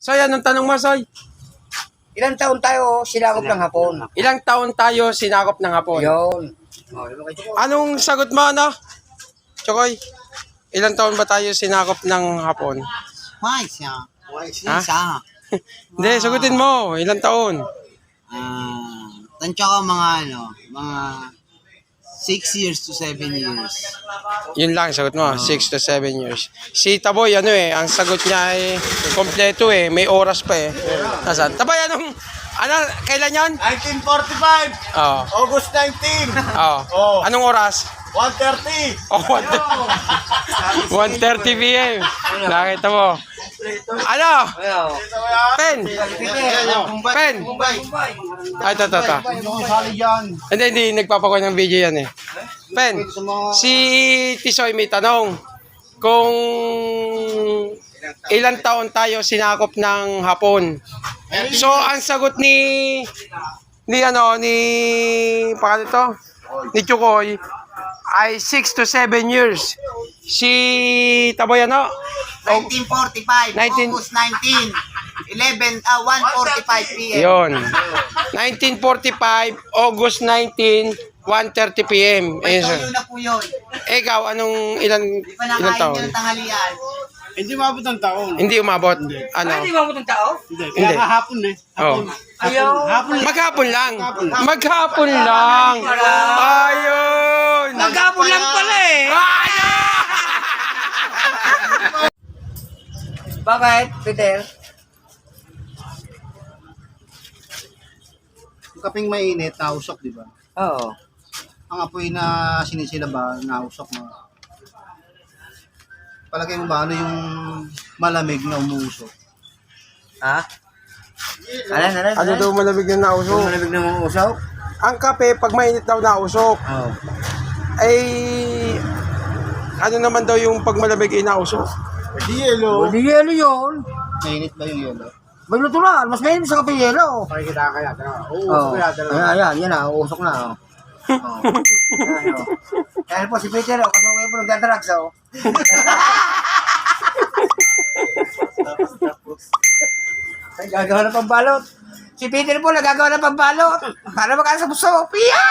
Soy, anong tanong mo, Soy? Ilang taon tayo sinakop ng hapon? Ilang taon tayo sinakop ng hapon? Yun. Oh, yun kay Chokoy. Anong sagot mo, ano? Chokoy, ilang taon ba tayo sinakop ng hapon? May siya. Ha? Isa. Hindi, sagutin mo. Ilang taon? Tansya ko mga mga 6 years to 7 years. Yun lang, sagot mo. 6 to 7 years. Si Taboy, ang sagot niya ay kompleto eh. May oras pa eh. Nasaan? Taboy, kailan yan? 1945, Oo. August 19, Oo. Oh. Anong oras? 1:30. Oh, 1:30 p.m. Nakita mo. Ano? Pen. Pen. Ay, ito. Yung sali dyan. Hindi, nagpapakuha ng video yan eh. Pen, si Tisoy may tanong. Kung ilang taon tayo sinakop ng hapon. So, ang sagot ni paano to? Ni Chokoy ay 6 to 7 years. Si Taboy 1945, 19 August 19, 1:45 p.m. Yun. 1945, August 19, 1:30 p.m. Ayun, sir. Ito yun na po yun. Ikaw, ilang Di pa nakain taon? yun ng tanghalian. Hindi mabot ng taon. Hindi umabot. Ano? Hindi ba mo itong tao? Hindi. Hindi. Kaya nga hapon eh. Oh. Ayaw. Maghapon lang. Maghapon lang. Ayun. Maghapon lang pala eh. Ayun. Bakit, Peter? Yung kaping mainit, nausok, di ba? Oo. Ang apoy na sinisilaba, nausok mo. Palagay mo ba ano yung malamig na umuusok? Ha? Ano? Ano daw malamig na nausok? Malamig na mga usaw? Ang kape, pag mainit daw nausok, Oo. ay ano naman daw yung pag malamig ay nausok? Di yelo. Hindi yelo yun. Mainit ba yung yelo? May natural. Mas mainit sa kape yelo. Pakikita kaya. Oo. Ayan, yan na. Uusok na. Dahil po si Peter, kasi ngayon po nagdadrugs, Ay, gagawa ng pambalot. Si Peter po nagagawa ng pambalot. Para makasa sa buso. Piya!